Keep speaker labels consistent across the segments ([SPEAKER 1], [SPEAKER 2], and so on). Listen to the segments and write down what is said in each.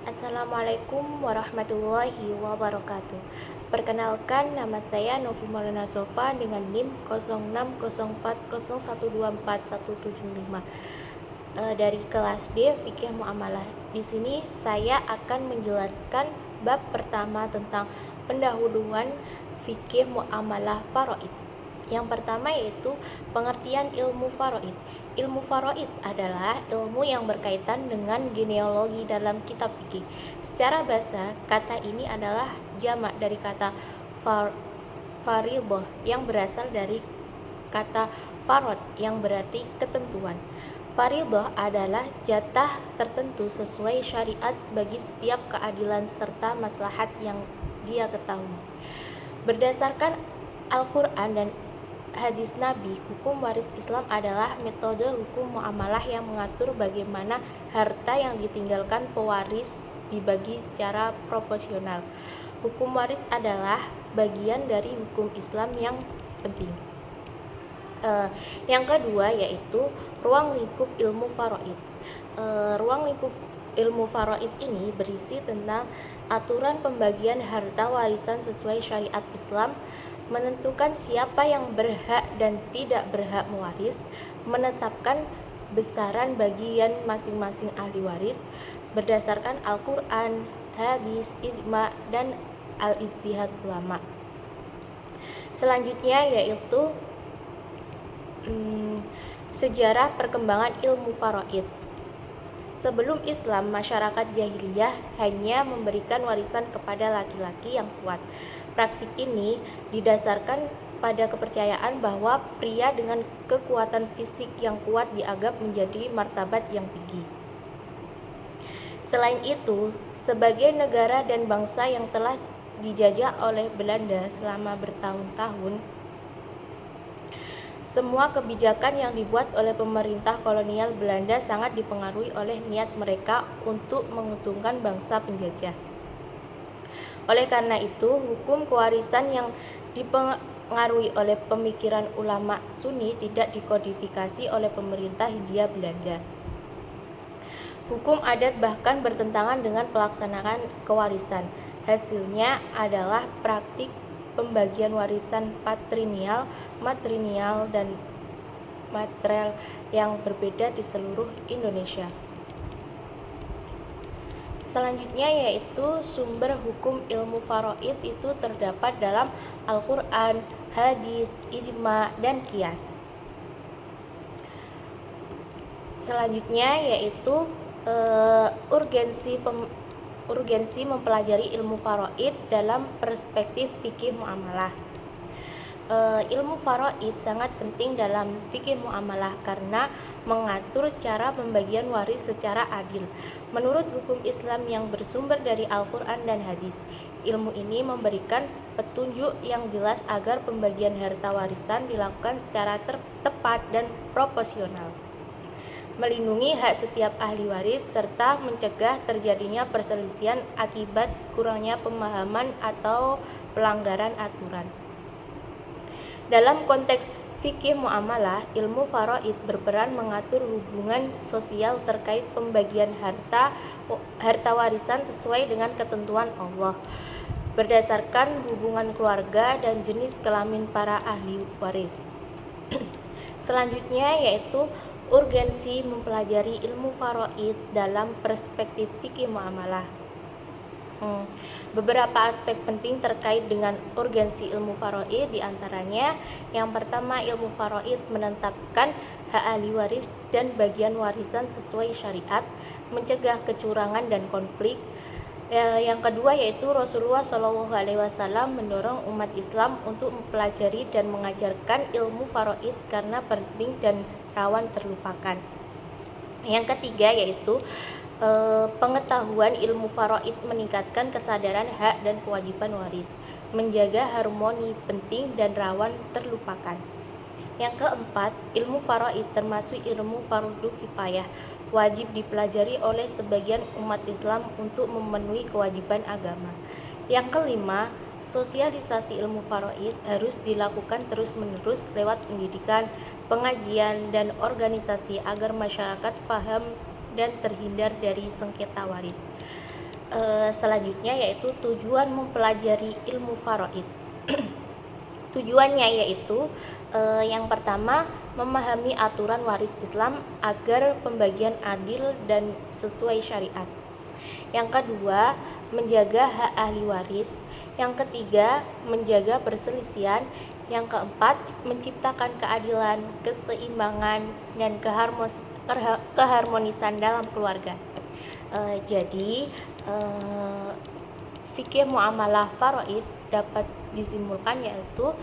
[SPEAKER 1] Assalamualaikum warahmatullahi wabarakatuh. Perkenalkan, nama saya Novi Maulana Sofa dengan NIM 060401247175 dari kelas D Fikih Muamalah. Di sini saya akan menjelaskan bab pertama tentang pendahuluan fikih muamalah faraid. Yang pertama yaitu pengertian ilmu faraid. Ilmu faraid adalah ilmu yang berkaitan dengan genealogi dalam kitab fikih. Secara bahasa, kata ini adalah jamak dari kata faridah yang berasal dari kata farad yang berarti ketentuan. Faridah adalah jatah tertentu sesuai syariat bagi setiap keadilan serta maslahat yang dia ketahui. Berdasarkan Al-Quran dan hadis Nabi, hukum waris Islam adalah metode hukum muamalah yang mengatur bagaimana harta yang ditinggalkan pewaris dibagi secara proporsional. Hukum waris adalah bagian dari hukum Islam yang penting. Yang kedua yaitu ruang lingkup ilmu faraid. Ruang lingkup ilmu faraid ini berisi tentang aturan pembagian harta warisan sesuai syariat Islam, menentukan siapa yang berhak dan tidak berhak mewaris, menetapkan besaran bagian masing-masing ahli waris berdasarkan Al-Quran, hadis, ijma, dan al-ijtihad ulama. Selanjutnya yaitu sejarah perkembangan ilmu faraid. Sebelum Islam, masyarakat jahiliyah hanya memberikan warisan kepada laki-laki yang kuat. Praktik ini didasarkan pada kepercayaan bahwa pria dengan kekuatan fisik yang kuat dianggap menjadi martabat yang tinggi. Selain itu, sebagai negara dan bangsa yang telah dijajah oleh Belanda selama bertahun-tahun, semua kebijakan yang dibuat oleh pemerintah kolonial Belanda sangat dipengaruhi oleh niat mereka untuk menguntungkan bangsa penjajah. Oleh karena itu, hukum kewarisan yang dipengaruhi oleh pemikiran ulama Sunni tidak dikodifikasi oleh pemerintah Hindia Belanda. Hukum adat bahkan bertentangan dengan pelaksanaan kewarisan. Hasilnya adalah praktik pembagian warisan patrilineal, matrilineal, dan material yang berbeda di seluruh Indonesia. Selanjutnya yaitu sumber hukum ilmu faraid itu terdapat dalam Al-Quran, hadis, ijma, dan qiyas. Selanjutnya yaitu urgensi mempelajari ilmu faraid dalam perspektif fikih muamalah. Ilmu faraid sangat penting dalam fikih muamalah karena mengatur cara pembagian waris secara adil. Menurut hukum Islam yang bersumber dari Al-Quran dan hadis, ilmu ini memberikan petunjuk yang jelas agar pembagian harta warisan dilakukan secara tepat dan proporsional, melindungi hak setiap ahli waris, serta mencegah terjadinya perselisihan akibat kurangnya pemahaman atau pelanggaran aturan. Dalam konteks fikih muamalah, ilmu faraid berperan mengatur hubungan sosial terkait pembagian harta warisan sesuai dengan ketentuan Allah, berdasarkan hubungan keluarga dan jenis kelamin para ahli waris. Selanjutnya yaitu urgensi mempelajari ilmu faraid dalam perspektif fikih muamalah. Beberapa aspek penting terkait dengan urgensi ilmu faraid diantaranya, yang pertama, ilmu faraid menetapkan hak ahli waris dan bagian warisan sesuai syariat, mencegah kecurangan dan konflik. Yang kedua yaitu Rasulullah SAW mendorong umat Islam untuk mempelajari dan mengajarkan ilmu faraid karena penting dan rawan terlupakan. Yang ketiga yaitu pengetahuan ilmu faraid meningkatkan kesadaran hak dan kewajiban waris, menjaga harmoni penting dan rawan terlupakan. Yang keempat, ilmu faraid termasuk ilmu fardu kifayah, wajib dipelajari oleh sebagian umat Islam untuk memenuhi kewajiban agama. Yang kelima, sosialisasi ilmu faraid harus dilakukan terus-menerus lewat pendidikan, pengajian, dan organisasi agar masyarakat paham dan terhindar dari sengketa waris. Selanjutnya yaitu tujuan mempelajari ilmu faraid. Tujuannya yaitu yang pertama, memahami aturan waris Islam agar pembagian adil dan sesuai syariat. Yang kedua, menjaga hak ahli waris. Yang ketiga, menjaga perselisihan. Yang keempat, menciptakan keadilan, keseimbangan, dan keharmonisan dalam keluarga. Jadi fikih muamalah faraid dapat disimpulkan yaitu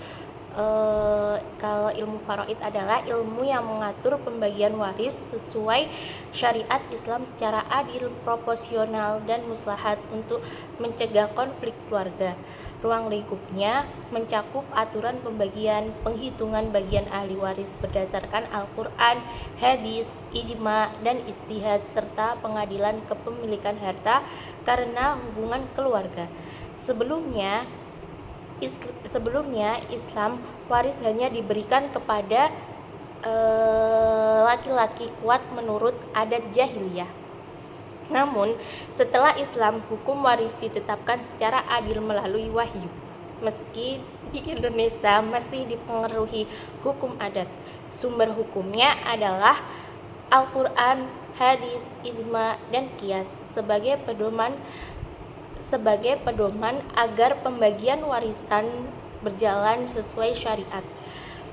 [SPEAKER 1] kalau ilmu faraid adalah ilmu yang mengatur pembagian waris sesuai syariat Islam secara adil, proporsional, dan maslahat untuk mencegah konflik keluarga. Ruang lingkupnya mencakup aturan pembagian, penghitungan bagian ahli waris berdasarkan Al-Quran, hadis, ijma, dan ijtihad, serta pengadilan kepemilikan harta karena hubungan keluarga. Sebelumnya Islam waris hanya diberikan kepada laki-laki kuat menurut adat jahiliyah. Namun setelah Islam, hukum waris ditetapkan secara adil melalui wahyu. Meski di Indonesia masih dipengaruhi hukum adat, sumber hukumnya adalah Al-Quran, hadis, ijma, dan qiyas sebagai pedoman agar pembagian warisan berjalan sesuai syariat.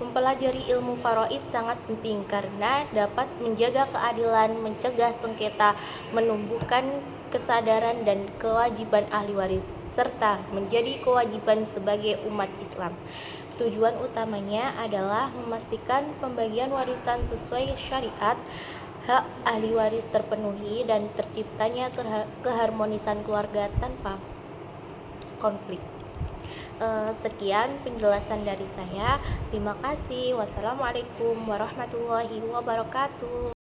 [SPEAKER 1] Mempelajari ilmu faraid sangat penting karena dapat menjaga keadilan, mencegah sengketa, menumbuhkan kesadaran dan kewajiban ahli waris, serta menjadi kewajiban sebagai umat Islam. Tujuan utamanya adalah memastikan pembagian warisan sesuai syariat, hak ahli waris terpenuhi, dan terciptanya keharmonisan keluarga tanpa konflik. Sekian penjelasan dari saya. Terima kasih. Wassalamualaikum warahmatullahi wabarakatuh.